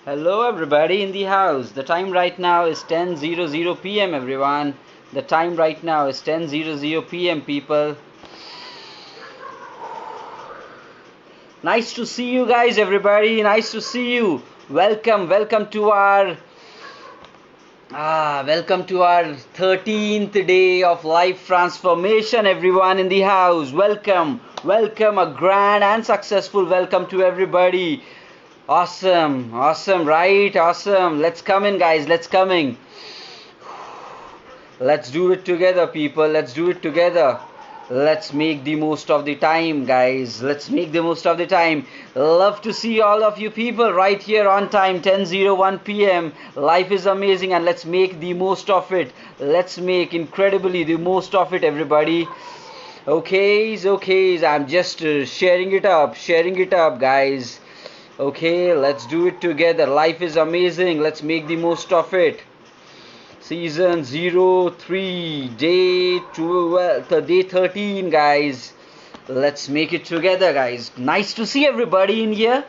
Hello everybody in the house. The time right now is 10:00 p.m. everyone. The time right now is 10:00 p.m. people. Nice to see you guys everybody. Nice to see you. Welcome to our welcome to our 13th day of life transformation everyone in the house. Welcome a grand and successful welcome to everybody. Awesome, right? Awesome. Let's come in, guys. Let's come in. Let's do it together, people. Let's do it together. Let's make the most of the time, guys. Let's make the most of the time. Love to see all of you people right here on time, 10:01 p.m. Life is amazing and let's make the most of it. Let's make incredibly the most of it, everybody. Okay. I'm just sharing it up, guys. Okay, let's do it together. Life is amazing. Let's make the most of it. Season 03, day 12, day 13, guys. Let's make it together, guys. Nice to see everybody in here.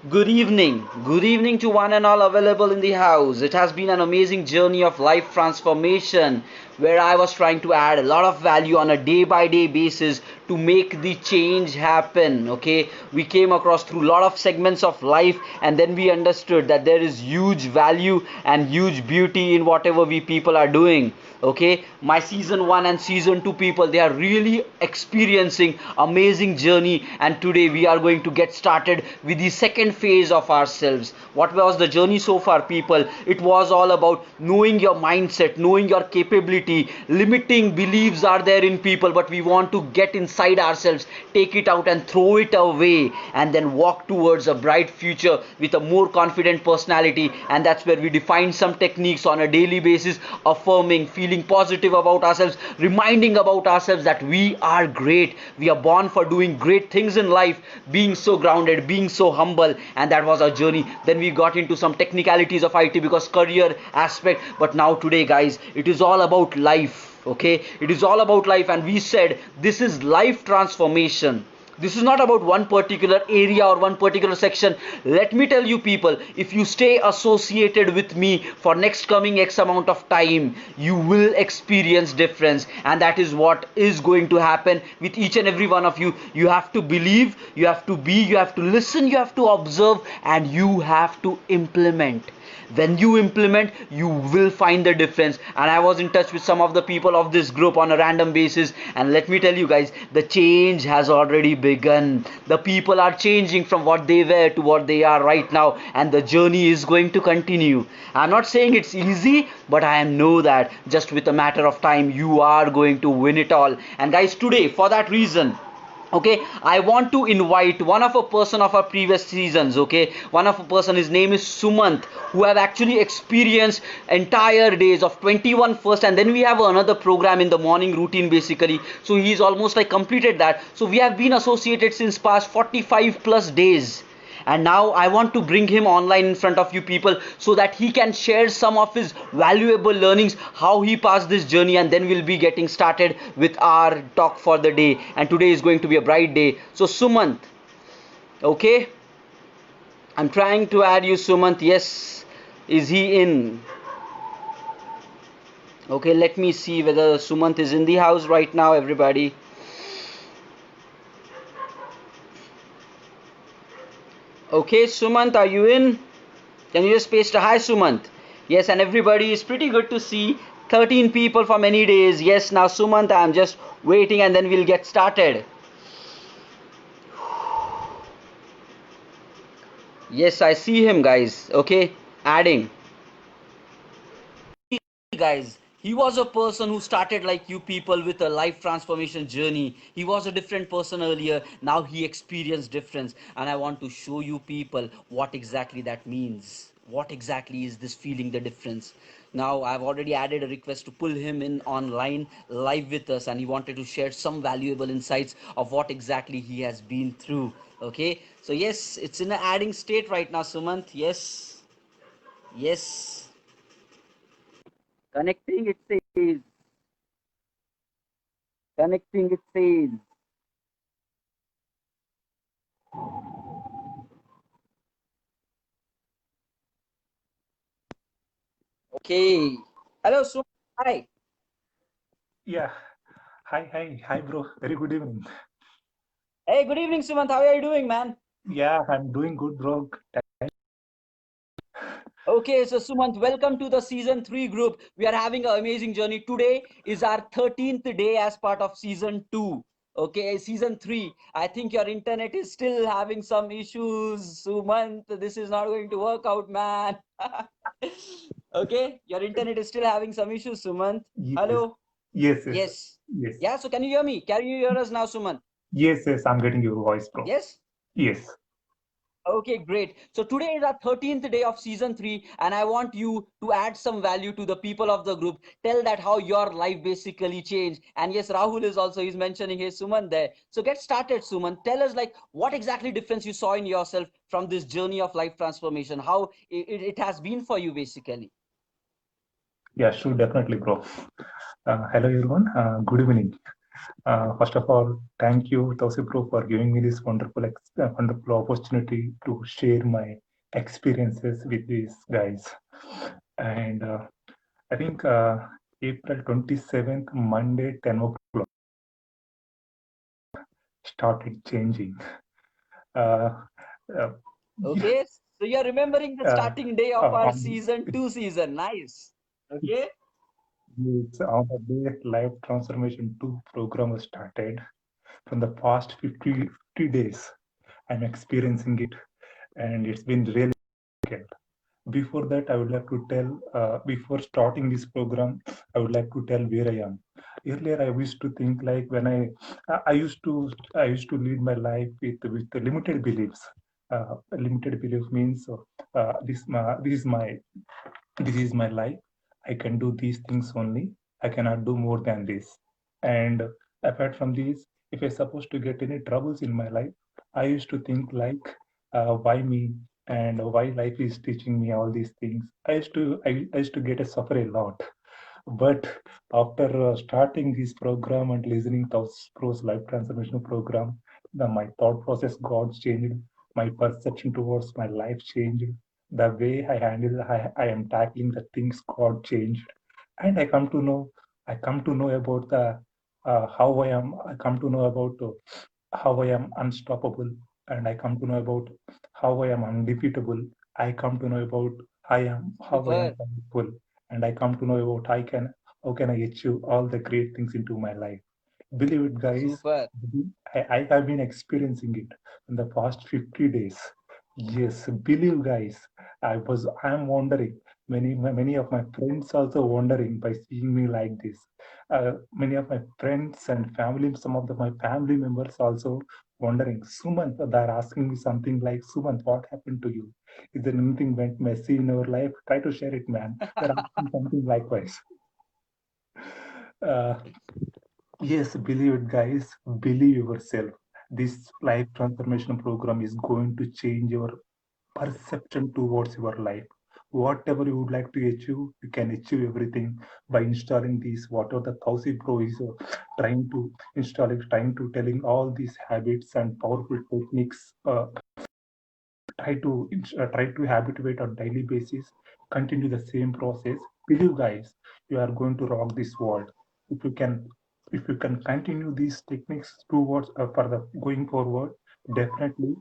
Good evening. Good evening to one and all available in the house. It has been an amazing journey of life transformation where I was trying to add a lot of value on a day by day basis to make the change happen. Okay, we came across through a lot of segments of life and then we understood that there is huge value and huge beauty in whatever we people are doing. Okay, my season 1 and season 2 people, they are really experiencing amazing journey, and today we are going to get started with the second phase of ourselves. What was the journey so far, people? It was all about knowing your mindset, knowing your capability. Limiting beliefs are there in people, but we want to get inside ourselves, take it out and throw it away, and then walk towards a bright future with a more confident personality. And that's where we define some techniques on a daily basis, affirming, feeling positive about ourselves, reminding about ourselves that we are great, we are born for doing great things in life, being so grounded, being so humble. And that was our journey. Then we got into some technicalities of IT because career aspect. But now today, guys, it is all about life. Okay, it is all about life, and we said this is life transformation. This is not about one particular area or one particular section. Let me tell you, people, if you stay associated with me for next coming X amount of time, you will experience difference. And that is what is going to happen with each and every one of you. You have to believe, you have to be, you have to listen, you have to observe, and you have to implement. When you implement, you will find the difference. And I was in touch with some of the people of this group on a random basis, and let me tell you guys, the change has already begun. The people are changing from what they were to what they are right now, and the journey is going to continue. I'm not saying it's easy, but I know that just with a matter of time you are going to win it all. And guys, today, for that reason, okay, I want to invite one of a person of our previous seasons. Okay, one of a person, his name is Sumant, who have actually experienced entire days of 21 first, and then we have another program in the morning routine basically. So he's almost like completed that. So we have been associated since past 45 plus days, and now I want to bring him online in front of you people so that he can share some of his valuable learnings, how he passed this journey, and then we'll be getting started with our talk for the day. And today is going to be a bright day. So Sumant, okay, I'm trying to add you. Sumant, yes, is he in? Okay, let me see whether Sumant is in the house right now, everybody. Okay, Sumant, are you in? Can you just paste a hi, Sumant? Yes, and everybody is pretty good to see. 13 people for many days. Yes, now Sumant, I'm just waiting and then we'll get started. Yes, I see him, guys. Okay, adding. Guys, he was a person who started like you people with a life transformation journey. He was a different person earlier. Now he experienced difference, and I want to show you people what exactly that means. What exactly is this feeling the difference? Now I've already added a request to pull him in online live with us, and he wanted to share some valuable insights of what exactly he has been through. Okay, so yes, it's in an adding state right now, Sumant. Yes, connecting, it says. Connecting, it says. Okay. Hello, Sumant. Hi. Yeah. Hi, bro. Very good evening. Hey, good evening, Sumant. How are you doing, man? Yeah, I'm doing good, bro. Okay, so Sumant, welcome to the season 3 group. We are having an amazing journey. Today is our 13th day as part of season 2. Okay, season 3. I think your internet is still having some issues, Sumant. This is not going to work out, man. Okay, your internet is still having some issues, Sumant. Yes, Hello? yes, yes, Yes. yes, Yeah, so can you hear me? Can you hear us now, Sumant? yes. I'm getting your voice, bro. Yes? Yes, Okay, great. So today is our 13th day of season 3, and I want you to add some value to the people of the group. Tell that how your life basically changed. And yes, Rahul is also, he's mentioning his Suman there. So get started, Suman. Tell us like what exactly difference you saw in yourself from this journey of life transformation, how it has been for you basically. yeah, sure, definitely, bro. Hello, everyone. Good evening. First of all, thank you, Tausi, bro, for giving me this wonderful opportunity to share my experiences with these guys. And I think April 27th, Monday, 10 o'clock, started changing. Uh, uh, Okay, so you're remembering the uh, starting day of our on season 2 season. Nice. Okay. It's on the day Life Transformation 2 program was started. From the past 50 days, I'm experiencing it, and it's been really good. Before that, I would like to tell, before starting this program, I would like to tell where I am. Earlier, I used to think like when I used to lead my life with limited beliefs. Limited belief means this is my life. I can do these things only. I cannot do more than this. And apart from these, if I supposed to get any troubles in my life, I used to think like, why me and why life is teaching me all these things. I used to get a suffer a lot. But after starting this program and listening to Pro's life transformation program, my thought process got changed. My perception towards my life changed. The way I am tackling the things got changed, and I come to know about the how I am. I come to know about how I am unstoppable, and I come to know about how I am undefeatable. I come to know about how I am Super. powerful, and I come to know about how can I achieve all the great things into my life. Believe it, guys. Super. I have been experiencing it in the past 50 days. Yes, believe, guys. I'm wondering. Many of my friends also wondering by seeing me like this. Many of my friends and family, my family members also wondering. Sumant, they're asking me something like, Sumant, what happened to you? Is there anything went messy in your life? Try to share it, man. They're asking something likewise. Uh, Yes, believe it, guys. Believe yourself. This life transformation program is going to change your perception towards your life. Whatever you would like to achieve, you can achieve everything by installing these. Whatever the Kausi Pro is trying to install, it, trying to telling all these habits and powerful techniques. Try to habituate on daily basis. Continue the same process. Believe, guys, you are going to rock this world. If you can if you can continue these techniques towards for the going forward, definitely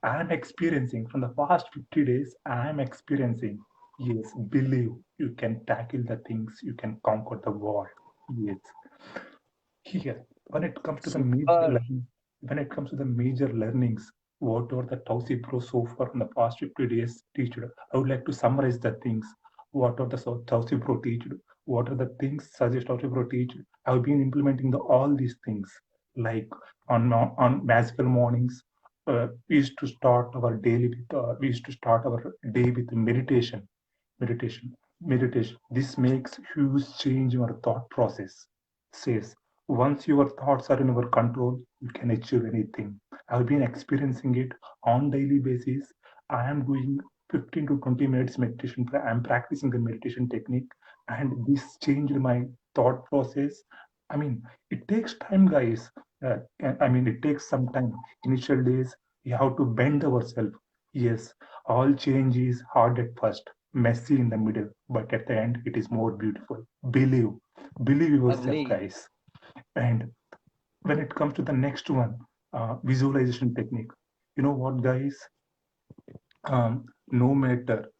I am experiencing from the past 50 days, I am experiencing, yes, believe you can tackle the things, you can conquer the world. Yes. Here, Super. when it comes to the major learnings, what are the Tausi Pro so far in the past 50 days teached? I would like to summarize the things. What are the Tausi Pro teached? What are the things suggest Tausi Pro teached? I've been implementing all these things. Like on magical mornings, we used to start our day with meditation. This makes huge change in our thought process. Says once your thoughts are in your control, you can achieve anything. I've been experiencing it on daily basis. I am doing 15 to 20 minutes meditation. I'm practicing the meditation technique, and this changed my thought process. I mean, it takes time, guys. It takes some time. Initial days, we have to bend ourselves. Yes, all change is hard at first, messy in the middle, but at the end, it is more beautiful. Believe, believe yourself, Agree. guys. And when it comes to the next one, visualization technique. You know what, guys? No matter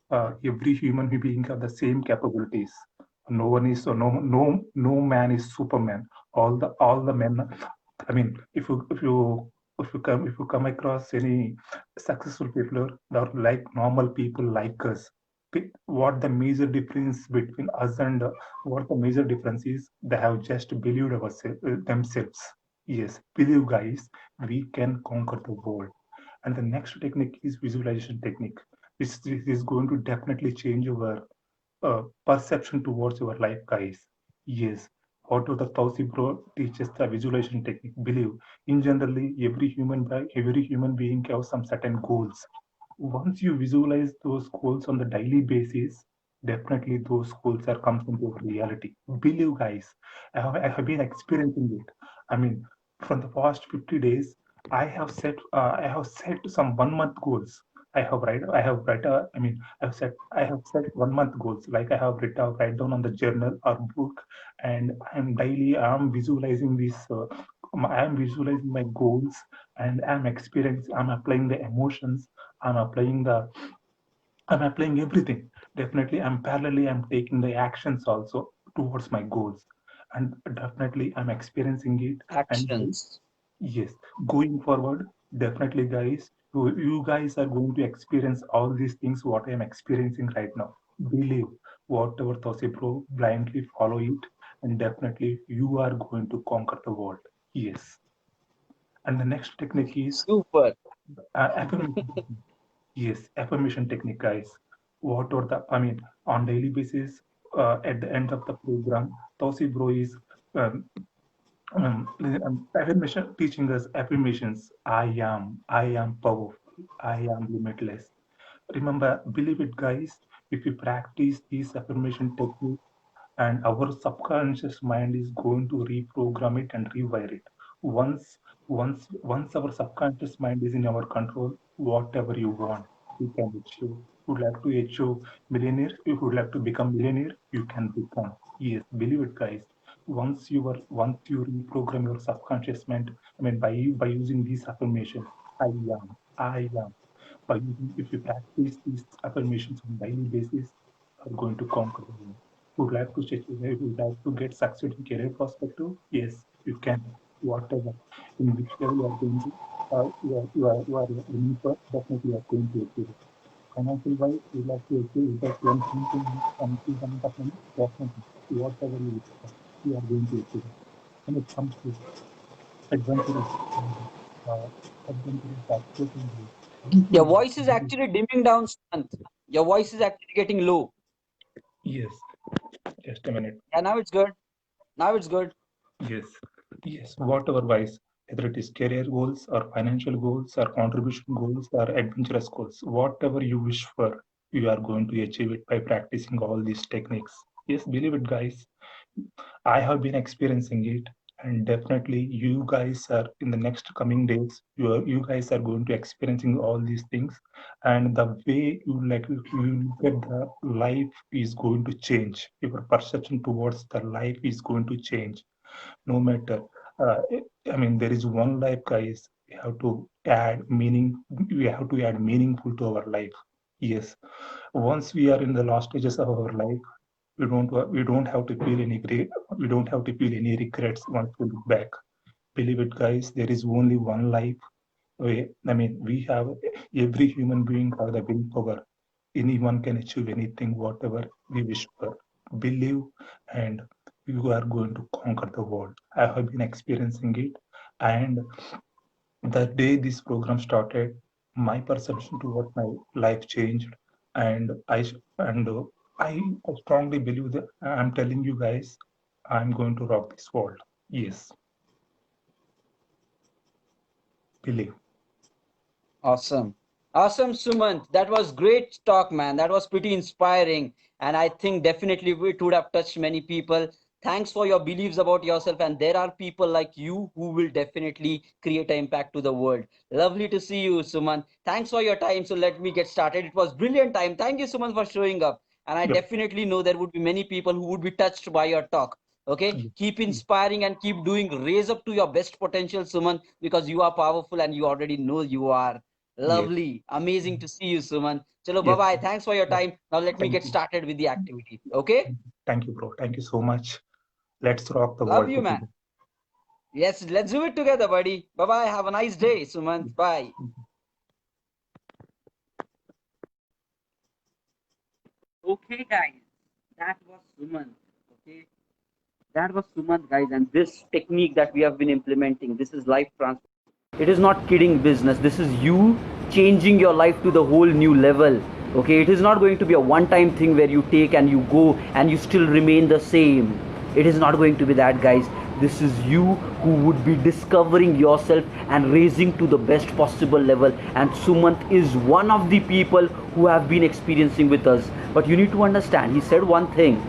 every human being have the same capabilities. No one is so no man is Superman. All the men. I mean, if you come across any successful people that are like normal people like us, what the major difference between us and what the major difference is, they have just believed themselves. Yes, believe, guys, we can conquer the world. And the next technique is visualization technique. This is going to definitely change your perception towards your life, guys. Yes, what the Tausi Bro teaches the visualization technique. Believe, in generally, every human being has some certain goals. Once you visualize those goals on the daily basis, definitely those goals are comes into reality. Believe, guys, I have been experiencing it. I mean, from the past 50 days, I have set some 1 month goals. I have set 1 month goals. Like I have write down on the journal or book, and I'm visualizing this. I'm visualizing my goals, and I'm applying the emotions. I'm applying the I'm applying everything. Definitely, I'm taking the actions also towards my goals, and definitely I'm experiencing it. And Actions. yes, going forward, definitely, guys, you guys are going to experience all these things what I am experiencing right now. Believe whatever Tosi Bro, blindly follow it, and definitely you are going to conquer the world. Yes, and the next technique is Super. affirmation. Yes, affirmation technique, guys. What are the, I mean, on daily basis, at the end of the program, Tosi Bro is um, affirmation teaching us affirmations. I am powerful, I am limitless. Remember, believe it, guys. If you practice these affirmation techniques, and our subconscious mind is going to reprogram it and rewire it. Once our subconscious mind is in our control, whatever you want, you can achieve. If you would like to achieve millionaire, if you would like to become millionaire, you can become. Yes, believe it, guys. Once you reprogram your subconscious mind, I mean, by using these affirmations, I am. If you practice these affirmations on daily basis, are going to conquer the world. Would like to get succeed in career perspective? Yes, you can. Whatever, in which way you are going to, you are aiming for, definitely you are going to achieve it. Financial wise, you would like to achieve without anything and achieve amount of money, definitely. Whatever you wish for, you are going to achieve it. When it comes to adventurous, uh, adventurous activities, Your believe, voice is actually dimming down, Sumant. Your voice is actually getting low. yes, just a minute. Yeah, now it's good. Now it's good. Yes, yes, whatever wise, whether it is career goals or financial goals or contribution goals or adventurous goals, whatever you wish for, you are going to achieve it by practicing all these techniques. Yes, believe it, guys. I have been experiencing it, and definitely you guys are in the next coming days. You guys are going to experiencing all these things, and the way you look at the life is going to change. Your perception towards the life is going to change no matter uh, I mean there is one life, guys. We have to add meaningful to our life. Yes, once we are in the last stages of our life, we don't have to feel any we don't have to feel any regrets once we look back. Believe it, guys, there is only one life. I mean, we have every human being have the willpower. Anyone can achieve anything whatever we wish for. Believe, and you are going to conquer the world. I have been experiencing it, and the day this program started, my perception towards my life changed, and I strongly believe that I'm telling you guys, I'm going to rock this world. Yes, believe. Awesome. Awesome, Sumant. That was great talk, man. That was pretty inspiring. And I think definitely it would have touched many people. Thanks for your beliefs about yourself, and there are people like you who will definitely create an impact to the world. Lovely to see you, Suman. Thanks for your time. So let me get started. It was brilliant time. Thank you, Suman, for showing up. And I Yep. definitely know there would be many people who would be touched by your talk. Okay, Yep. keep inspiring and keep doing. Raise up to your best potential, Suman, because you are powerful and you already know you are. Yes. Lovely, amazing to see you, Suman. Chalo, bye Yes. bye. Thanks for your Yep. time. Now let me Thank get you. started with the activity. Okay, Thank you, bro. Thank you so much. Let's rock the love world you, man. together. Yes, let's do it together, buddy. Bye bye. Have a nice day, Sumant. Bye. Okay, guys, that was Sumant. Okay, that was Sumant, guys, and this technique that we have been implementing, this is life transfer. It is not kidding business. This is you changing your life to the whole new level. Okay, it is not going to be a one time thing where you take and you go and you still remain the same. It is not going to be that, guys. This is you who would be discovering yourself and raising to the best possible level. And Sumant is one of the people who have been experiencing with us. But you need to understand, he said one thing.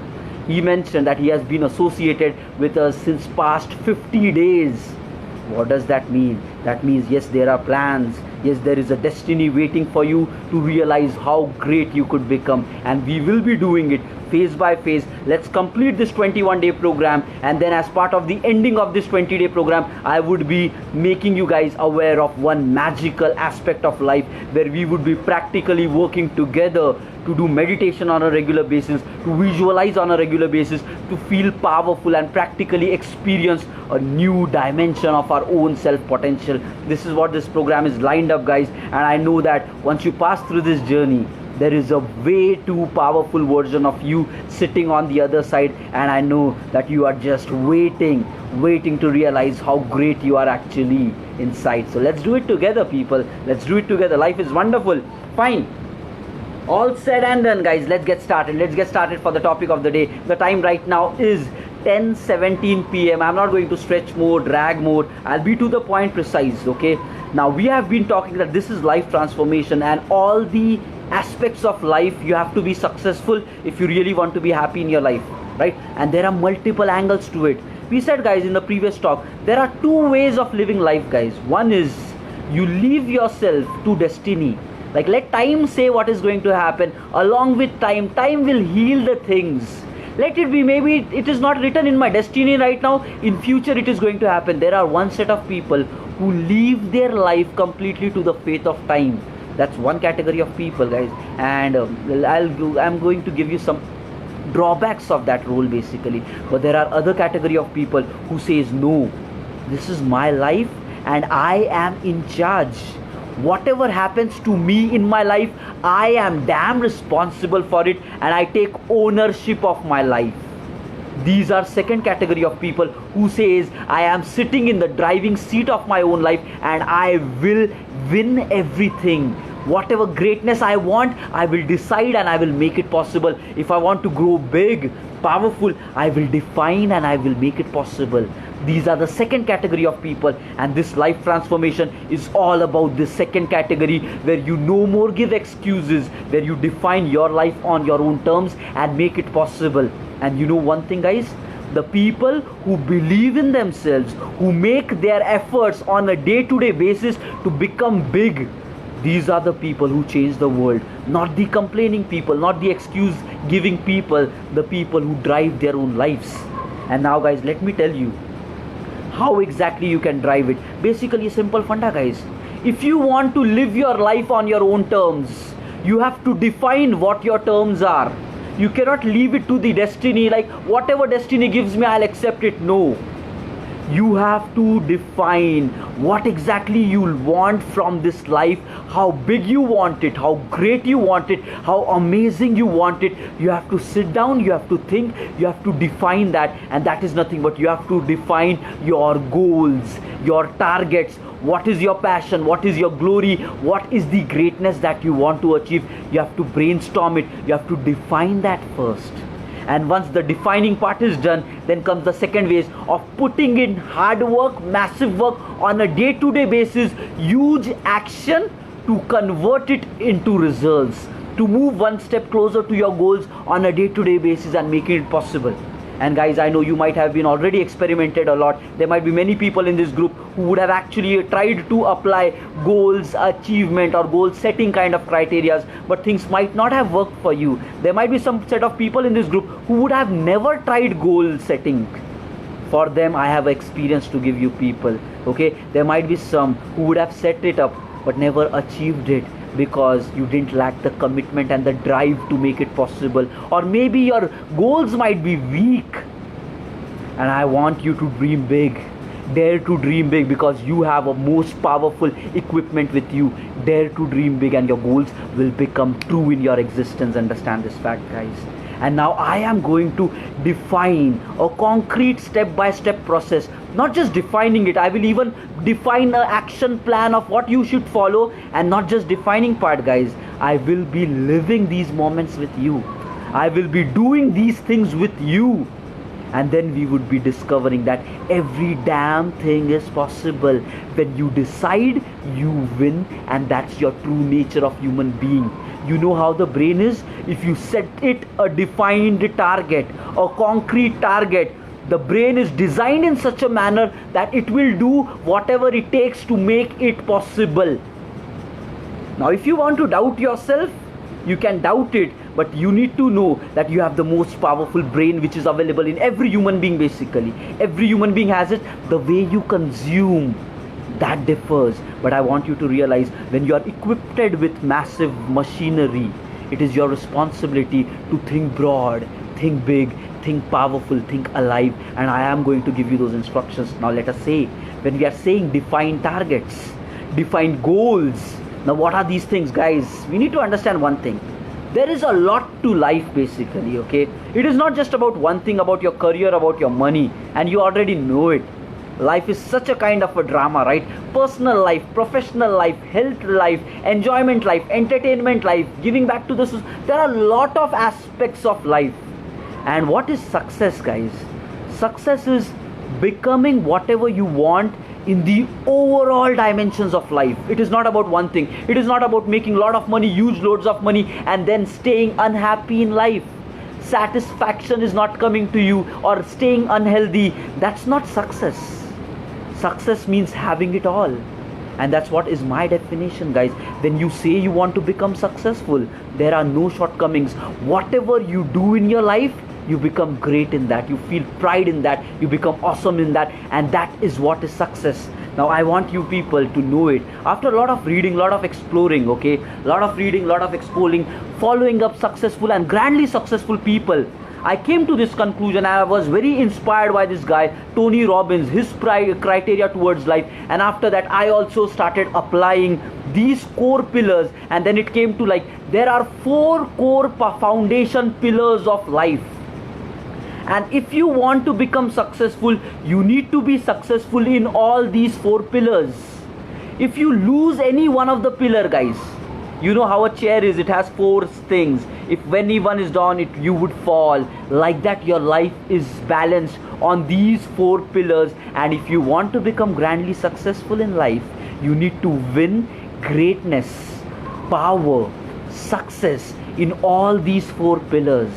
He mentioned that he has been associated with us since past 50 days. What does that mean? That means, yes, there are plans. Yes, there is a destiny waiting for you to realize how great you could become. And we will be doing it phase by phase. Let's complete this 21-day program. And then, as part of the ending of this 20-day program, I would be making you guys aware of one magical aspect of life where we would be practically working together to do meditation on a regular basis, to visualize on a regular basis, to feel powerful and practically experience a new dimension of our own self potential. This is what this program is lined up, guys, and I know that once you pass through this journey, there is a way too powerful version of you sitting on the other side, and I know that you are just waiting to realize how great you are actually inside. So let's do it together, people. Let's do it together. Life is wonderful. Fine, all said and done, guys, let's get started for the topic of the day. The time right now is 10:17 p.m. I'm not going to stretch more, drag more. I'll be to the point, precise. Okay, now we have been talking that this is life transformation, and all the aspects of life you have to be successful if you really want to be happy in your life, right? And there are multiple angles to it. We said, guys, in the previous talk, there are two ways of living life, guys. One is you leave yourself to destiny. Like, let time say what is going to happen. Along with time, time will heal the things. Let it be, maybe it is not written in my destiny right now, in future it is going to happen. There are one set of people who leave their life completely to the fate of time. That's one category of people, guys. And I'm going to give you some drawbacks of that role, basically. But there are other category of people who says, no, this is my life and I am in charge. Whatever happens to me in my life, I am damn responsible for it, and I take ownership of my life. These are second category of people who says, I am sitting in the driving seat of my own life and I will win everything. Whatever greatness I want, I will decide and I will make it possible. If I want to grow big, powerful, I will define and I will make it possible. These are the second category of people, and this life transformation is all about this second category, where you no more give excuses, where you define your life on your own terms and make it possible. And you know one thing, guys, the people who believe in themselves, who make their efforts on a day-to-day basis to become big, these are the people who change the world. Not the complaining people, not the excuse giving people, the people who drive their own lives. And now, guys, let me tell you how exactly you can drive it. Basically, a simple funda, guys. If you want to live your life on your own terms, you have to define what your terms are. You cannot leave it to the destiny, like whatever destiny gives me, I'll accept it. No, you have to define what exactly you want from this life, how big you want it, how great you want it, how amazing you want it. You have to sit down, you have to think, you have to define that. And that is nothing but you have to define your goals, your targets. What is your passion? What is your glory? What is the greatness that you want to achieve? You have to brainstorm it, you have to define that first. And once the defining part is done, then comes the second phase of putting in hard work, massive work on a day-to-day basis, huge action to convert it into results, to move one step closer to your goals on a day-to-day basis and making it possible. And guys, I know you might have been already experimented a lot. There might be many people in this group who would have actually tried to apply goals achievement or goal setting kind of criterias, but things might not have worked for you. There might be some set of people in this group who would have never tried goal setting. For them, I have experience to give you people. Okay, there might be some who would have set it up but never achieved it because you didn't lack the commitment and the drive to make it possible, or maybe your goals might be weak. And I want you to dream big. Dare to dream big, because you have a most powerful equipment with you. Dare to dream big and your goals will become true in your existence. Understand this fact, guys. And now I am going to define a concrete step-by-step process. Not just defining it, I will even define an action plan of what you should follow. And not just defining part, guys, I will be living these moments with you. I will be doing these things with you. And then we would be discovering that every damn thing is possible. When you decide, you win. And that's your true nature of human being. You know how the brain is? If you set it a defined target, a concrete target, the brain is designed in such a manner that it will do whatever it takes to make it possible. Now, if you want to doubt yourself, you can doubt it, but you need to know that you have the most powerful brain which is available in every human being. Basically, every human being has it. The way you consume, that differs. But I want you to realize, when you are equipped with massive machinery, it is your responsibility to think broad, think big, think powerful, think alive. And I am going to give you those instructions. Now let us say, when we are saying define targets, define goals, now what are these things, guys? We need to understand one thing. There is a lot to life, basically. Okay, it is not just about one thing, about your career, about your money, and you already know it. Life is such a kind of a drama, right? Personal life, professional life, health life, enjoyment life, entertainment life, giving back to the society. There are a lot of aspects of life. And what is success, guys? Success is becoming whatever you want in the overall dimensions of life. It is not about one thing. It is not about making a lot of money, huge loads of money, and then staying unhappy in life. Satisfaction is not coming to you, or staying unhealthy. That's not success. Success means having it all. And that's what is my definition, guys. When you say you want to become successful, there are no shortcomings. Whatever you do in your life, you become great in that. You feel pride in that. You become awesome in that. And that is what is success. Now I want you people to know it. After a lot of reading, a lot of exploring, okay, a lot of reading, a lot of exploring, following up successful and grandly successful people, I came to this conclusion. I was very inspired by this guy, Tony Robbins, his criteria towards life. And after that, I also started applying these core pillars. And then it came to, like, there are 4 core foundation pillars of life. And if you want to become successful, you need to be successful in all these 4 pillars. If you lose any one of the pillar, guys, you know how a chair is, it has 4 things. If any one is down, you would fall. Like that, your life is balanced on these 4 pillars. And if you want to become grandly successful in life, you need to win greatness, power, success in all these 4 pillars.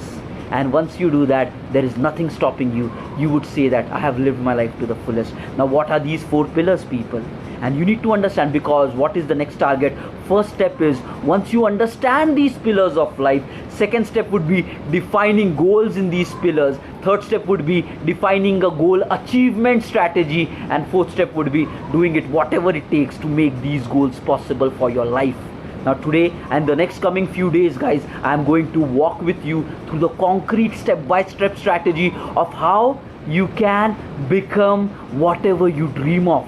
And once you do that, there is nothing stopping you. You would say that I have lived my life to the fullest. Now what are these 4 pillars, people? And you need to understand, because what is the next target? First step is, once you understand these pillars of life, second step would be defining goals in these pillars. Third step would be defining a goal achievement strategy. And fourth step would be doing it whatever it takes to make these goals possible for your life. Now today and the next coming few days, guys, I am going to walk with you through the concrete step-by-step strategy of how you can become whatever you dream of.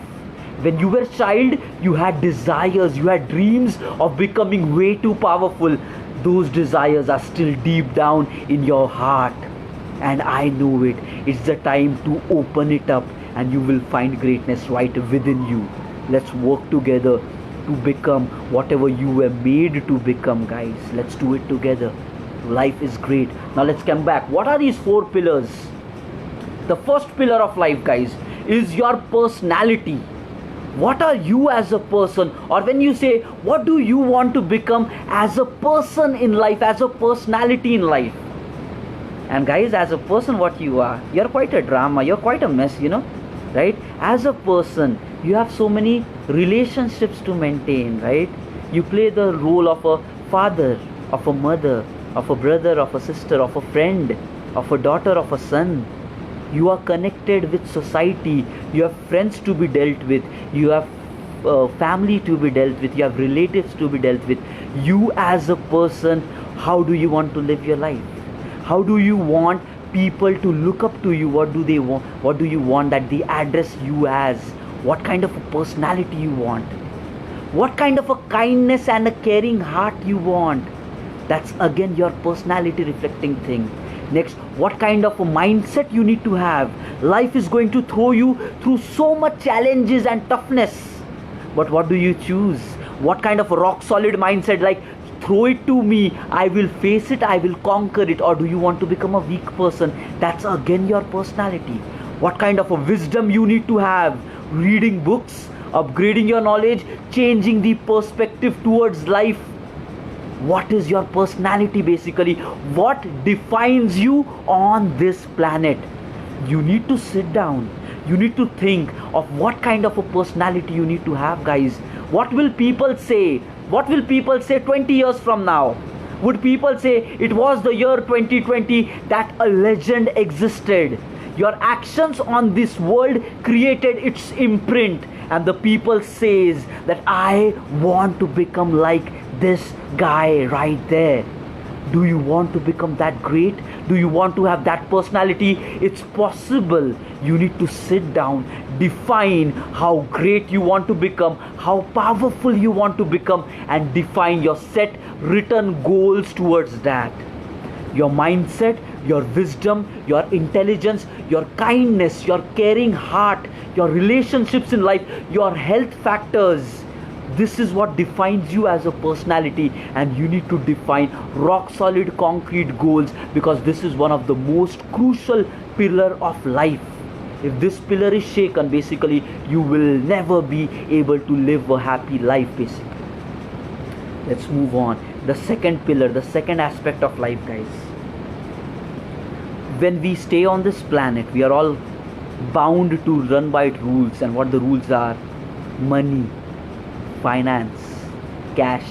When you were a child, you had desires, you had dreams of becoming way too powerful. Those desires are still deep down in your heart. And I know it. It's the time to open it up, and you will find greatness right within you. Let's work together to become whatever you were made to become, guys. Let's do it together. Life is great. Now let's come back. What are these 4 pillars? The first pillar of life, guys, is your personality. What are you as a person? Or when you say, what do you want to become as a person in life, as a personality in life? And guys, as a person, what you are, you're quite a drama, you're quite a mess, right? As a person, you have so many relationships to maintain, right? You play the role of a father, of a mother, of a brother, of a sister, of a friend, of a daughter, of a son. You are connected with society, you have friends to be dealt with, you have family to be dealt with, you have relatives to be dealt with. You as a person, how do you want to live your life? How do you want people to look up to you? What do they want? What do you want that they address you as? What kind of a personality you want? What kind of a kindness and a caring heart you want? That's again your personality reflecting thing. Next, what kind of a mindset you need to have? Life is going to throw you through so much challenges and toughness, but what do you choose? What kind of a rock solid mindset, like throw it to me, I will face it, I will conquer it? Or do you want to become a weak person? That's again your personality. What kind of a wisdom you need to have? Reading books, upgrading your knowledge, changing the perspective towards life. What is your personality basically? What defines you on this planet? You need to sit down, you need to think of what kind of a personality you need to have, guys. What will people say? What will people say 20 years from now? Would people say it was the year 2020 that a legend existed? Your actions on this world created its imprint, and the people says that I want to become like this guy right there. Do you want to become that great? Do you want to have that personality? It's possible. You need to sit down, define how great you want to become, how powerful you want to become, and define your set written goals towards that. Your mindset, your wisdom, your intelligence, your kindness, your caring heart, your relationships in life, your health factors. This is what defines you as a personality, and you need to define rock solid concrete goals, because this is one of the most crucial pillar of life. If this pillar is shaken, basically you will never be able to live a happy life basically. Let's move on. The second pillar, the second aspect of life, guys. When we stay on this planet, we are all bound to run by rules, and what the rules are: money, finance, cash,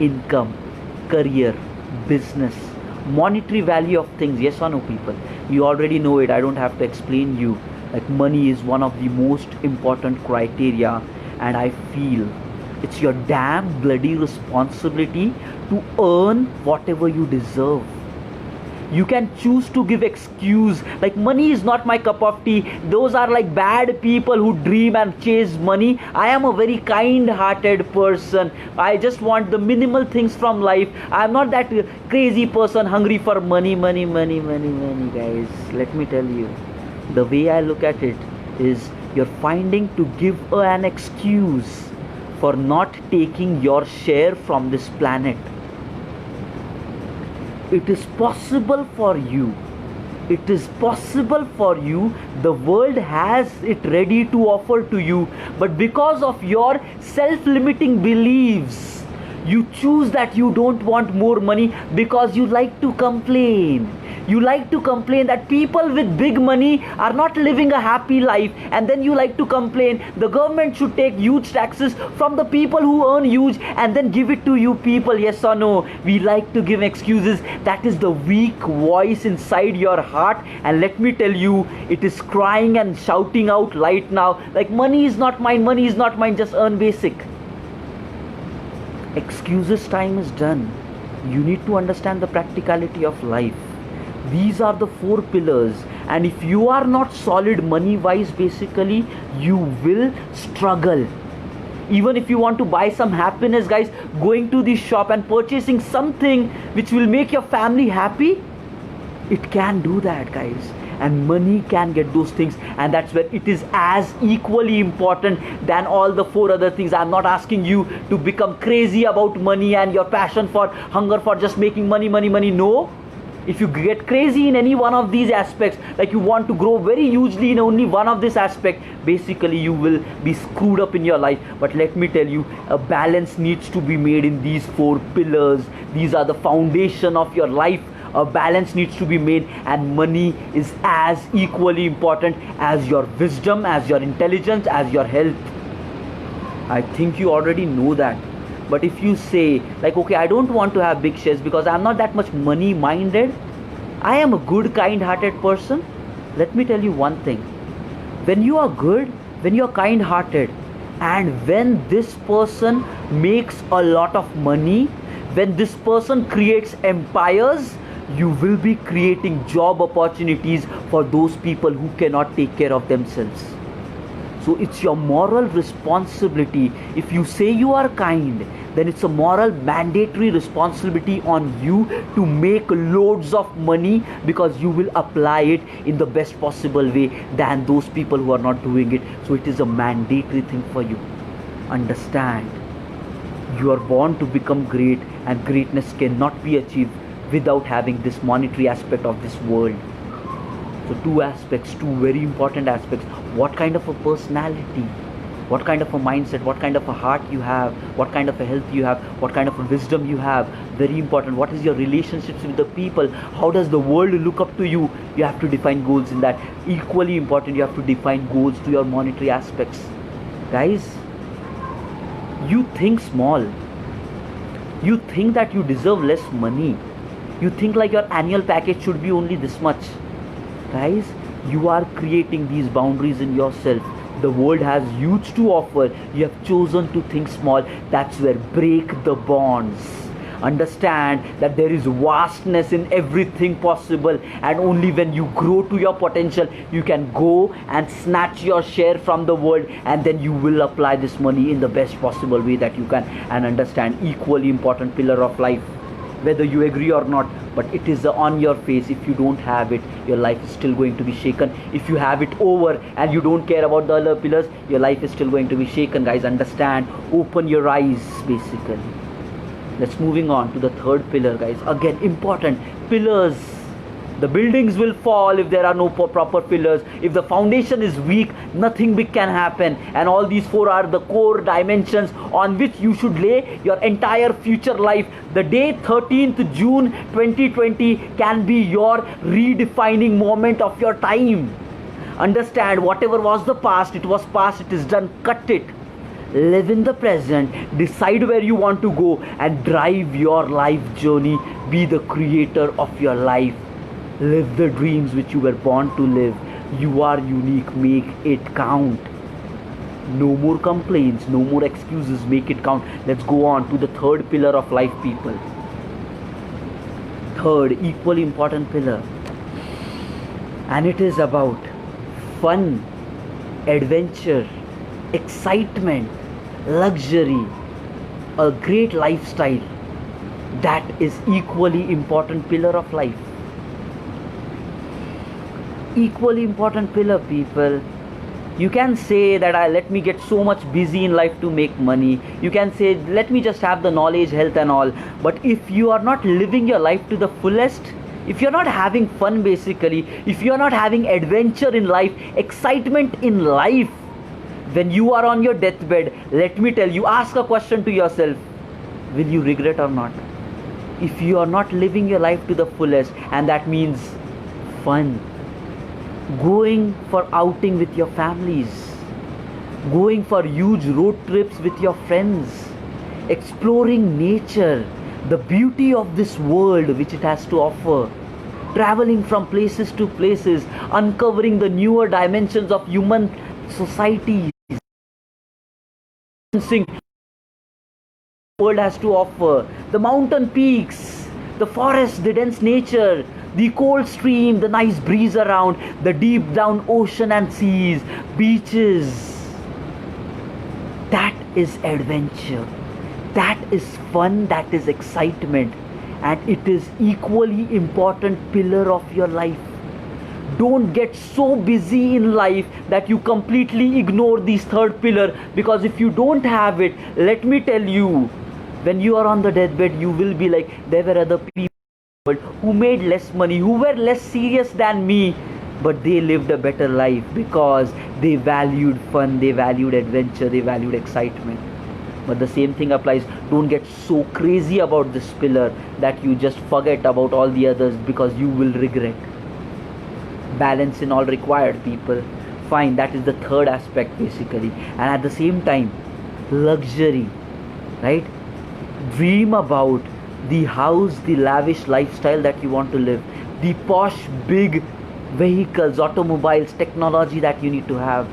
income, career, business, monetary value of things. Yes or no, people? You already know it, I don't have to explain you. Like, money is one of the most important criteria, and I feel it's your damn bloody responsibility to earn whatever you deserve. You can choose to give excuse like money is not my cup of tea. Those are like bad people who dream and chase money. I am a very kind hearted person. I just want the minimal things from life. I am not that crazy person hungry for money, guys. Let me tell you, the way I look at it is, you're finding to give an excuse for not taking your share from this planet. It is possible for you. It is possible for you. The world has it ready to offer to you. But because of your self-limiting beliefs, you choose that you don't want more money because you like to complain. You like to complain that people with big money are not living a happy life, and then you like to complain the government should take huge taxes from the people who earn huge and then give it to you people. Yes or no? We like to give excuses. That is the weak voice inside your heart, and let me tell you, it is crying and shouting out right now like money is not mine, money is not mine, just earn basic. Excuses time is done. You need to understand the practicality of life. These are the 4 pillars, and if you are not solid money wise, basically you will struggle. Even if you want to buy some happiness, guys, going to the shop and purchasing something which will make your family happy, it can do that, guys, and money can get those things, and that's where it is as equally important than all the 4 other things. I'm not asking you to become crazy about money and your passion for hunger for just making money. No. If you get crazy in any one of these aspects, like you want to grow very hugely in only one of this aspect, basically you will be screwed up in your life. But let me tell you, a balance needs to be made in these 4 pillars. These are the foundation of your life, A balance needs to be made, and money is as equally important as your wisdom, as your intelligence, as your health. I think you already know that. But if you say, like, okay, I don't want to have big shares because I'm not that much money minded, I am a good, kind hearted person. Let me tell you one thing. When you are good, when you are kind hearted, and when this person makes a lot of money, when this person creates empires, you will be creating job opportunities for those people who cannot take care of themselves. So it's your moral responsibility. If you say you are kind, then it's a moral mandatory responsibility on you to make loads of money, because you will apply it in the best possible way than those people who are not doing it. So it is a mandatory thing for you. Understand, you are born to become great, and greatness cannot be achieved without having this monetary aspect of this world. So two aspects, two very important aspects. What kind of a personality, what kind of a mindset, what kind of a heart you have, what kind of a health you have, what kind of a wisdom you have. Very important. What is your relationships with the people? How does the world look up to you? You have to define goals in that. Equally important, you have to define goals to your monetary aspects. Guys, you think small. You think that you deserve less money. You think like your annual package should be only this much. Guys, you are creating these boundaries in yourself. The world has huge to offer. You have chosen to think small. That's where break the bonds. Understand that there is vastness in everything possible, and only when you grow to your potential, you can go and snatch your share from the world, and then you will apply this money in the best possible way that you can. And understand, equally important pillar of life, whether you agree or not, but it is on your face. If you don't have it, your life is still going to be shaken. If you have it over and you don't care about the other pillars, your life is still going to be shaken. Guys, understand, open your eyes basically. Let's moving on to the third pillar, guys. Again, important pillars. The buildings will fall if there are no proper pillars. If the foundation is weak, nothing big can happen. And all these four are the core dimensions on which you should lay your entire future life. The day 13th June 2020 can be your redefining moment of your time. Understand, whatever was the past, it was past, it is done. Cut it. Live in the present, decide where you want to go, and drive your life journey. Be the creator of your life. Live the dreams which you were born to live. You are unique, make it count. No more complaints, no more excuses, make it count. Let's go on to the third pillar of life, people. Third, equally important pillar. And it is about fun, adventure, excitement, luxury, a great lifestyle. That is equally important pillar of life. Equally important pillar, people. You can say that let me get so much busy in life to make money. You can say let me just have the knowledge, health and all. But if you are not living your life to the fullest, if you're not having fun basically, if you're not having adventure in life, excitement in life, when you are on your deathbed, let me tell you, ask a question to yourself, will you regret or not? If you are not living your life to the fullest, and that means fun, going for outing with your families, going for huge road trips with your friends, exploring nature, the beauty of this world which it has to offer, traveling from places to places, uncovering the newer dimensions of human society, the world has to offer, the mountain peaks, the forest, the dense nature, the cold stream, the nice breeze around, the deep down ocean and seas, beaches. That is adventure. That is fun. That is excitement. And it is equally important pillar of your life. Don't get so busy in life that you completely ignore this third pillar, because if you don't have it, let me tell you, when you are on the deathbed, you will be like, there were other people who made less money, who were less serious than me, but they lived a better life because they valued fun, they valued adventure, they valued excitement. But the same thing applies. Don't get so crazy about this pillar that you just forget about all the others, because you will regret. Balance in all required, people. Fine, that is the third aspect basically. And at the same time, luxury, right? Dream about the house, the lavish lifestyle that you want to live, the posh big vehicles, automobiles, technology that you need to have,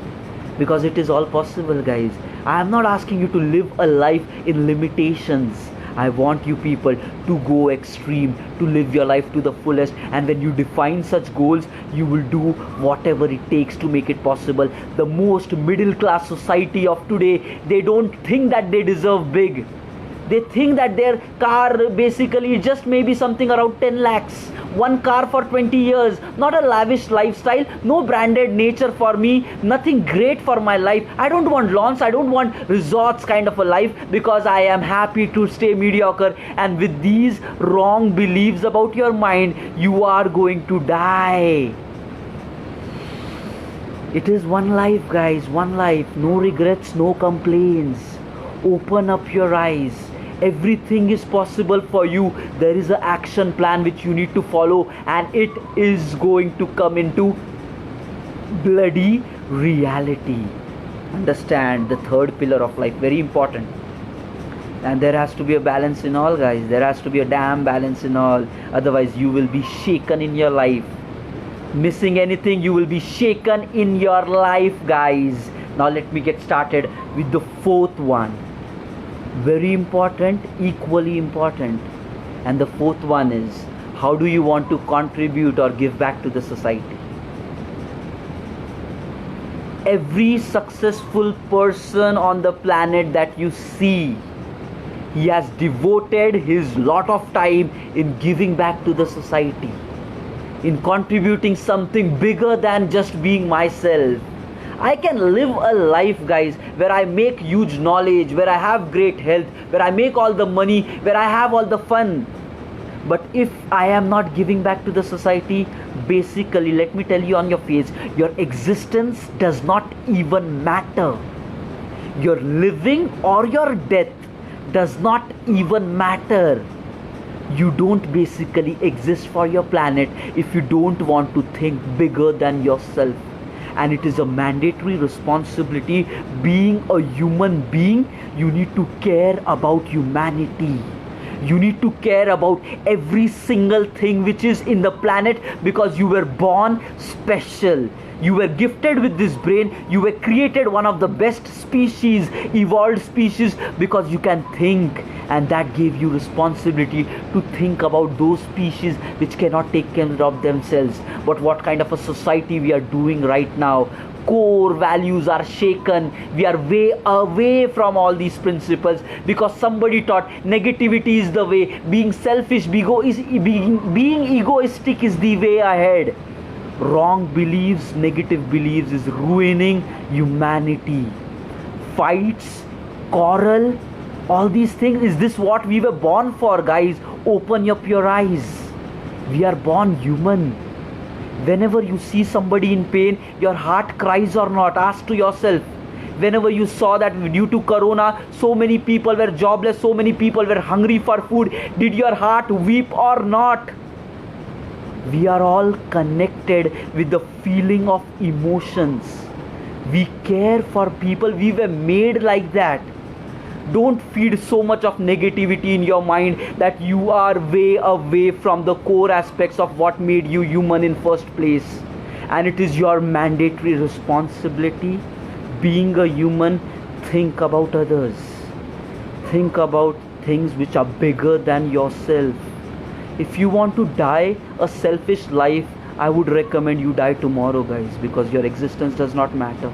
because it is all possible, guys. I am not asking you to live a life in limitations. I want you people to go extreme, to live your life to the fullest. And when you define such goals, you will do whatever it takes to make it possible. The most middle class society of today, they don't think that they deserve big. They think that their car basically just maybe something around 10 lakhs. One car for 20 years. Not a lavish lifestyle. No branded nature for me. Nothing great for my life. I don't want lawns. I don't want resorts kind of a life, because I am happy to stay mediocre. And with these wrong beliefs about your mind, you are going to die. It is one life, guys. One life. No regrets, no complaints. Open up your eyes. Everything is possible for you. There is an action plan which you need to follow, and it is going to come into bloody reality. Understand the third pillar of life, very important. And there has to be a balance in all, guys. There has to be a damn balance in all. Otherwise, you will be shaken in your life. Missing anything, you will be shaken in your life, guys. Now let me get started with the fourth one. Very important, equally important. And the fourth one is, how do you want to contribute or give back to the society? Every successful person on the planet that you see, he has devoted his lot of time in giving back to the society, in contributing something bigger than just being myself. I can live a life, guys, where I make huge knowledge, where I have great health, where I make all the money, where I have all the fun. But if I am not giving back to the society, basically, let me tell you on your face, your existence does not even matter. Your living or your death does not even matter. You don't basically exist for your planet if you don't want to think bigger than yourself. And it is a mandatory responsibility. Being a human being, you need to care about humanity. You need to care about every single thing which is in the planet, because you were born special. You were gifted with this brain. You were created one of the best species, evolved species, because you can think. And that gave you responsibility to think about those species which cannot take care of themselves. But what kind of a society we are doing right now? Core values are shaken. We are way away from all these principles, because somebody taught negativity is the way. Being selfish, being egoistic is the way ahead. Wrong beliefs, negative beliefs is ruining humanity. Fights, quarrel, all these things, is this what we were born for, guys? Open up your eyes. We are born human. Whenever you see somebody in pain, your heart cries or not? Ask to yourself. Whenever you saw that due to corona, so many people were jobless, so many people were hungry for food, did your heart weep or not? We are all connected with the feeling of emotions. We care for people. We were made like that. Don't feed so much of negativity in your mind that you are way away from the core aspects of what made you human in first place. And it is your mandatory responsibility. Being a human, think about others. Think about things which are bigger than yourself. If you want to die a selfish life, I would recommend you die tomorrow, guys, because your existence does not matter.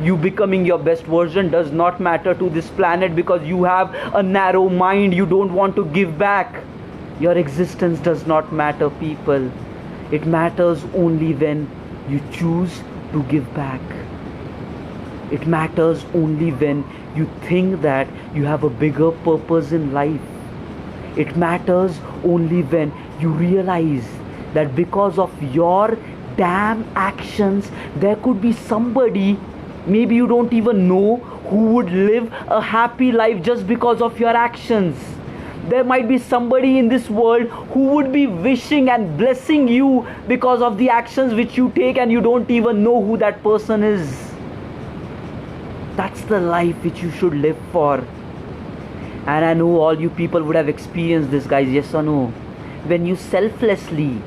You becoming your best version does not matter to this planet, because you have a narrow mind. You don't want to give back. Your existence does not matter, people. It matters only when you choose to give back. It matters only when you think that you have a bigger purpose in life. It matters only when you realize that because of your damn actions, there could be somebody Maybe you don't even know who would live a happy life just because of your actions. There might be somebody in this world who would be wishing and blessing you because of the actions which you take, and you don't even know who that person is. That's the life which you should live for. And I know all you people would have experienced this, guys, yes or no? When you selflessly,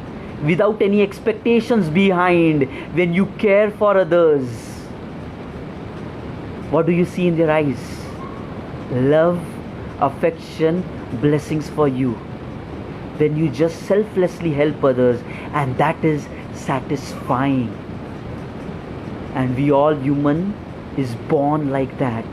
without any expectations behind, when you care for others, what do you see in their eyes? Love, affection, blessings for you. When you just selflessly help others, and that is satisfying. And we all human is born like that.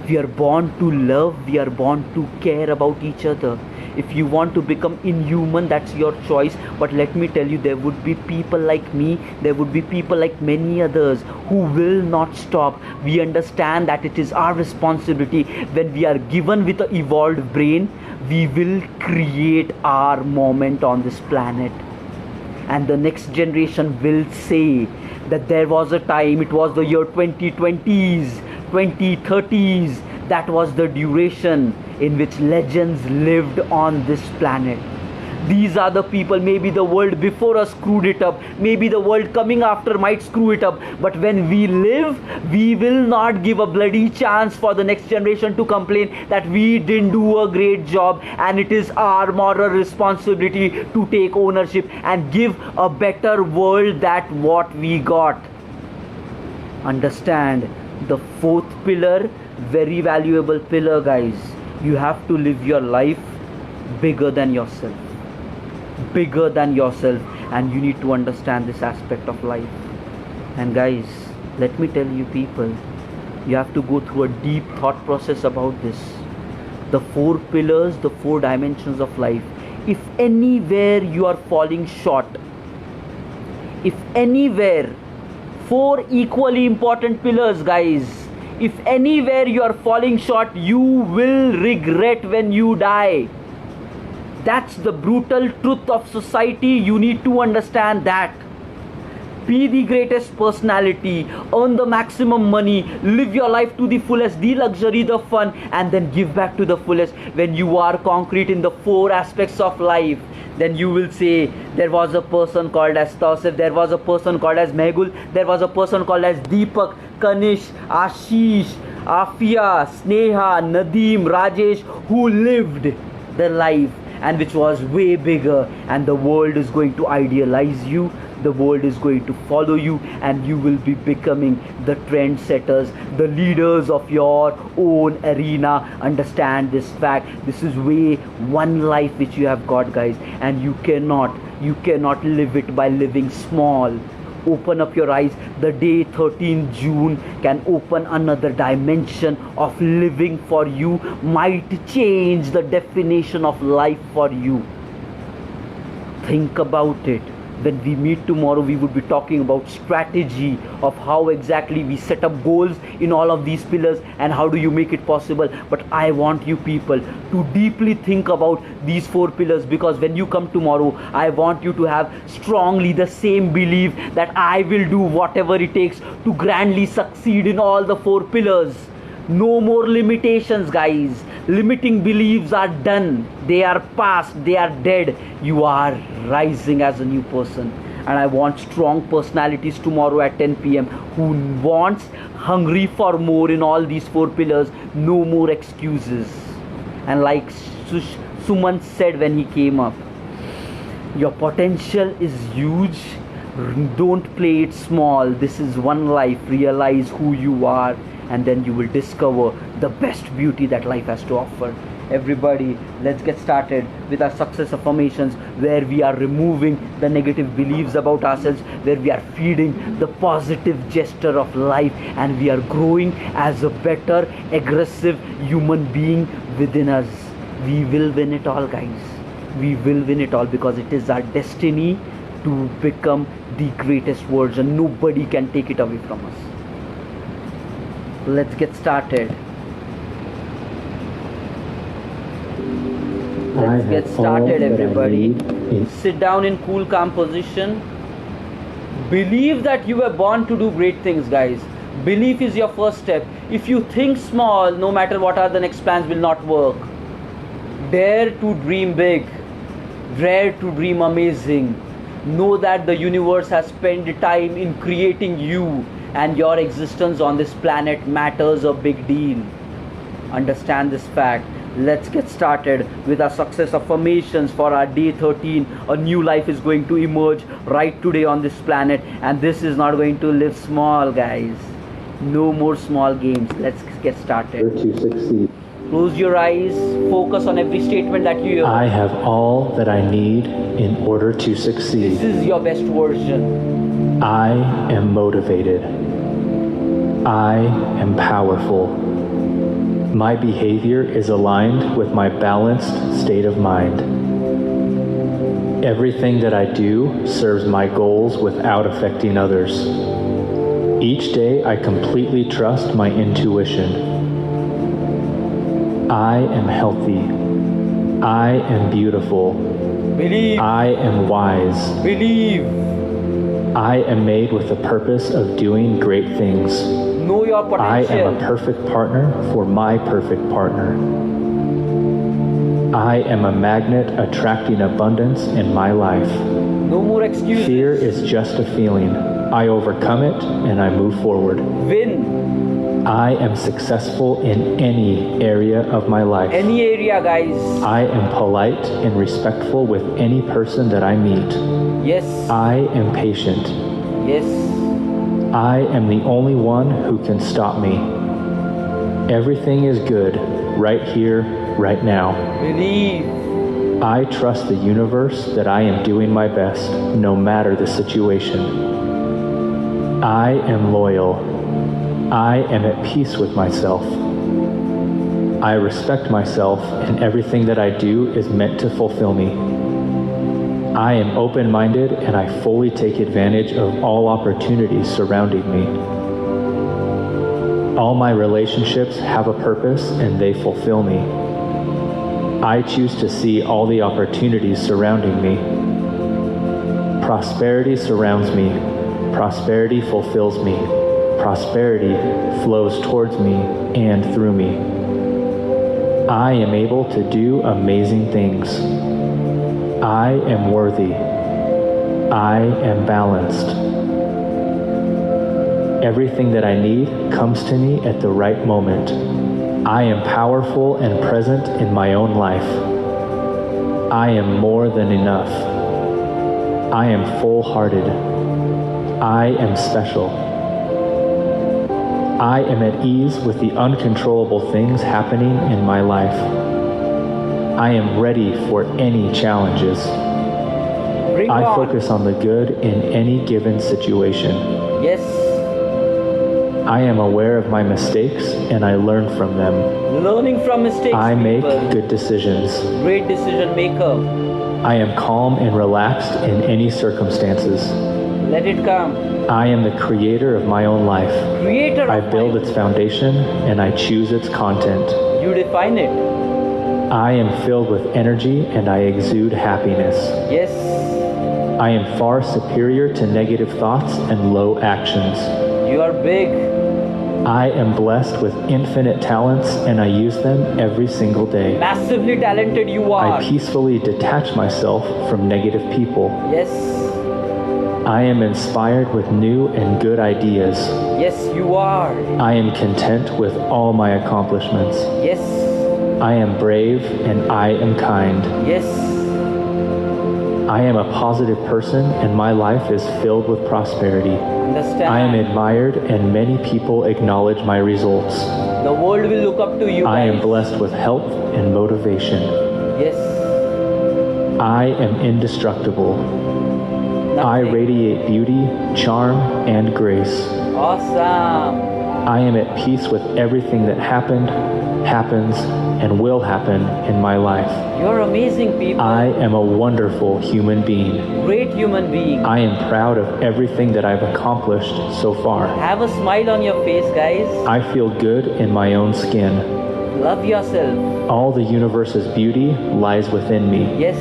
We are born to love, we are born to care about each other. If you want to become inhuman, that's your choice. But let me tell you, there would be people like me, there would be people like many others who will not stop. We understand that it is our responsibility. When we are given with an evolved brain, we will create our moment on this planet. And the next generation will say that there was a time, it was the year 2020s, 2030s, that was the duration in which legends lived on this planet. These are the people. Maybe the world before us screwed it up, maybe the world coming after might screw it up, but when we live, we will not give a bloody chance for the next generation to complain that we didn't do a great job. And it is our moral responsibility to take ownership and give a better world than what we got. Understand the fourth pillar, very valuable pillar, guys. You have to live your life bigger than yourself. Bigger than yourself. And you need to understand this aspect of life. And guys, let me tell you people, you have to go through a deep thought process about this. The four pillars, the four dimensions of life. If anywhere you are falling short, if anywhere, four equally important pillars, guys, if anywhere you are falling short, you will regret when you die. That's the brutal truth of society. You need to understand that. Be the greatest personality, earn the maximum money, live your life to the fullest, the luxury, the fun, and then give back to the fullest. When you are concrete in the four aspects of life, then you will say, there was a person called as Tausif, there was a person called as Mehgul, there was a person called as Deepak, Kanish, Ashish, Afia, Sneha, Nadeem, Rajesh, who lived the life and which was way bigger. And the world is going to idealize you, the world is going to follow you, and you will be becoming the trendsetters, the leaders of your own arena. Understand this fact. This is way one life which you have got, guys, and you cannot live it by living small. Open up your eyes. The day 13 June can open another dimension of living for you, might change the definition of life for you. Think about it. When we meet tomorrow, we would be talking about strategy of how exactly we set up goals in all of these pillars and how do you make it possible. But I want you people to deeply think about these four pillars, because when you come tomorrow, I want you to have strongly the same belief that I will do whatever it takes to grandly succeed in all the four pillars. No more limitations, guys. Limiting beliefs are done. They are past. They are dead. You are rising as a new person. And I want strong personalities tomorrow at 10 p.m. who wants, hungry for more in all these four pillars. No more excuses. And like Suman said when he came up, your potential is huge. Don't play it small. This is one life. Realize who you are, and then you will discover the best beauty that life has to offer. Everybody, let's get started with our success affirmations, where we are removing the negative beliefs about ourselves, where we are feeding the positive gesture of life, and we are growing as a better, aggressive human being within us. We will win it all, guys. We will win it all, because it is our destiny to become the greatest version. Nobody can take it away from us. Let's get started. Let's get started, everybody. Sit down in cool, calm position. Believe that you were born to do great things, guys. Belief is your first step. If you think small, no matter what are the next plans will not work. Dare to dream big. Dare to dream amazing. Know that the universe has spent time in creating you, and your existence on this planet matters a big deal. Understand this fact. Let's get started with our success affirmations for our day 13. A new life is going to emerge right today on this planet, and this is not going to live small, guys. No more small games. Let's get started. To succeed. Close your eyes. Focus on every statement that you hear. I have all that I need in order to succeed. This is your best version. I am motivated. I am powerful. My behavior is aligned with my balanced state of mind. Everything that I do serves my goals without affecting others. Each day I completely trust my intuition. I am healthy. I am beautiful. Believe. I am wise. Believe. I am made with the purpose of doing great things. Know your I potential. am a perfect partner for my perfect partner. I am a magnet attracting abundance in my life. No more excuses. Fear is just a feeling. I overcome it and I move forward. Win. I am successful in any area of my life. Any area, guys. I am polite and respectful with any person that I meet. Yes. I am patient. Yes. I am the only one who can stop me. Everything is good right here, right now. Believe. I trust the universe that I am doing my best, no matter the situation. I am loyal. I am at peace with myself. I respect myself, and everything that I do is meant to fulfill me. I am open-minded, and I fully take advantage of all opportunities surrounding me. All my relationships have a purpose, and they fulfill me. I choose to see all the opportunities surrounding me. Prosperity surrounds me. Prosperity fulfills me. Prosperity flows towards me and through me. I am able to do amazing things. I am worthy. I am balanced. Everything that I need comes to me at the right moment. I am powerful and present in my own life. I am more than enough. I am full-hearted. I am special. I am at ease with the uncontrollable things happening in my life. I am ready for any challenges. Bring I on. focus on the good in any given situation. Yes. I am aware of my mistakes and I learn from them. Learning from mistakes. I make people. good decisions. Great decision maker. I am calm and relaxed in any circumstances. Let it come. I am the creator of my own life. Creator I of build life. its foundation and I choose its content. You define it. I am filled with energy and I exude happiness. Yes. I am far superior to negative thoughts and low actions. You are big. I am blessed with infinite talents and I use them every single day. Massively talented you are. I peacefully detach myself from negative people. Yes. I am inspired with new and good ideas. Yes, you are. I am content with all my accomplishments. Yes. I am brave and I am kind. Yes. I am a positive person and my life is filled with prosperity. Understand. I am admired and many people acknowledge my results. The world will look up to you. I am guys. blessed with health and motivation. Yes. I am indestructible. I Nothing. radiate beauty, charm, and grace. Awesome. I am at peace with everything that happened, happens, and will happen in my life. You're amazing people. I am a wonderful human being. Great human being. I am proud of everything that I've accomplished so far. Have a smile on your face, guys. I feel good in my own skin. Love yourself. All the universe's beauty lies within me. Yes.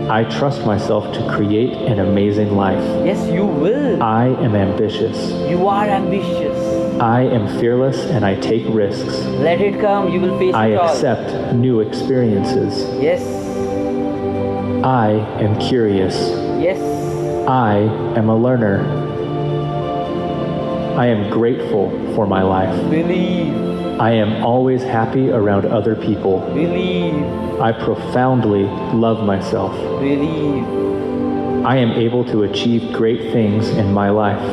I trust myself to create an amazing life. Yes, you will. I am ambitious. You are ambitious. I am fearless and I take risks. Let it come. You will face I it all. accept new experiences. Yes. I am curious. Yes. I am a learner. I am grateful for my life. Believe. I am always happy around other people. Believe. I profoundly love myself. Believe. I am able to achieve great things in my life.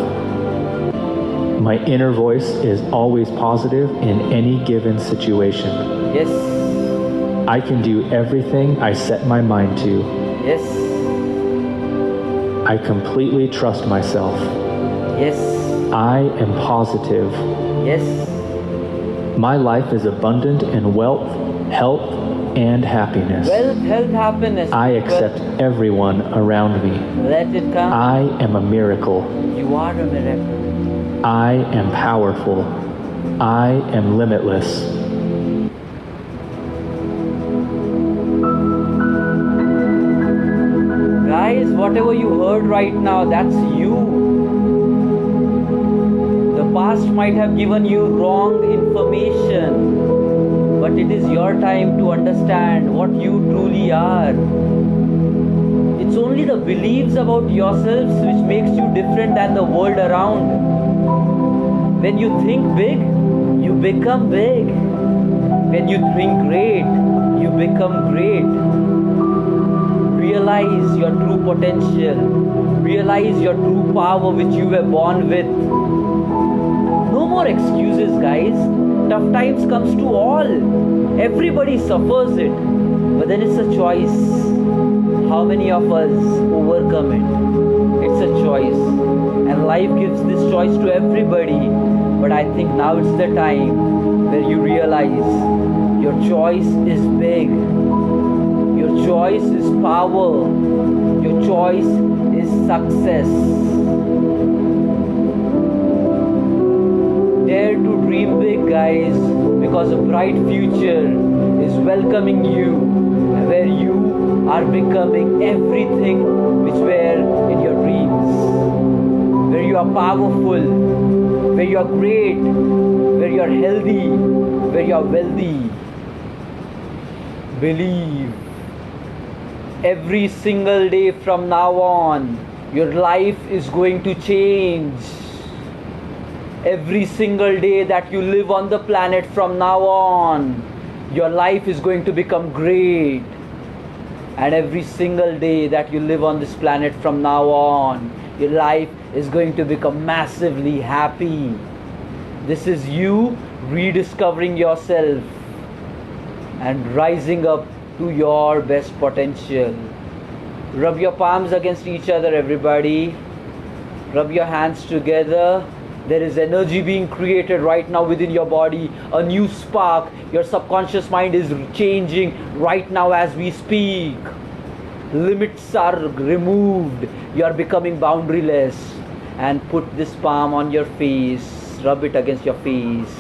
My inner voice is always positive in any given situation. Yes. I can do everything I set my mind to. Yes. I completely trust myself. Yes. I am positive. Yes. My life is abundant in wealth, health, and happiness. Wealth, health, happiness. I people. accept everyone around me. Let it come. I am a miracle. You are a miracle. I am powerful. I am limitless. Guys, whatever you heard right now, that's you. The past might have given you wrong information, but it is your time to understand what you truly are. It's only the beliefs about yourselves which makes you different than the world around. When you think big, you become big. When you think great, you become great. Realize your true potential. Realize your true power which you were born with. No more excuses, guys. Tough times comes to all. Everybody suffers it. But then it's a choice. How many of us overcome it? It's a choice. And life gives this choice to everybody. But I think now it's the time where you realize your choice is big. Your choice is power. Your choice is success. Dare to dream big, guys, because a bright future is welcoming you, where you are becoming everything which were in your dreams. Where you are powerful, where you are great, where you are healthy, where you are wealthy. Believe. Every single day from now on, your life is going to change. Every single day that you live on the planet from now on, your life is going to become great. And every single day that you live on this planet from now on, your life is going to become massively happy. This is you rediscovering yourself and rising up to your best potential. Rub your palms against each other, everybody. Rub your hands together. There is energy being created right now within your body, a new spark. Your subconscious mind is changing right now as we speak. Limits are removed. You are becoming boundaryless. And put this palm on your face. Rub it against your face.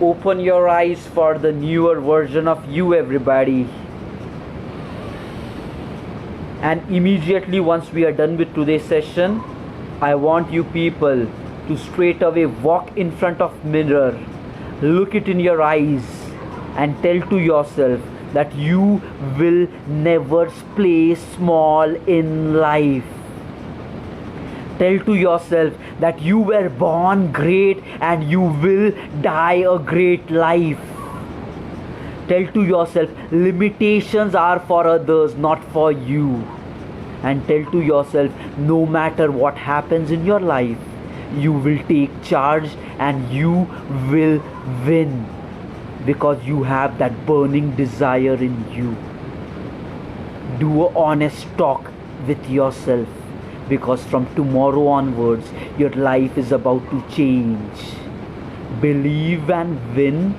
Open your eyes for the newer version of you, everybody. And immediately once we are done with today's session, I want you people to straight away walk in front of mirror, look it in your eyes and tell to yourself that you will never play small in life. Tell to yourself that you were born great and you will die a great life. Tell to yourself limitations are for others, not for you. And tell to yourself, no matter what happens in your life, you will take charge and you will win, because you have that burning desire in you. Do an honest talk with yourself, because from tomorrow onwards your life is about to change. Believe and win.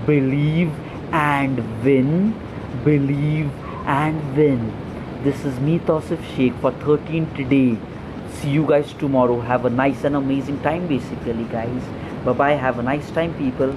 Believe and win. Believe and win. This is me, Tausif Sheikh, for 13 today. See you guys tomorrow. Have a nice and amazing time, basically, guys. Bye bye. Have a nice time, people.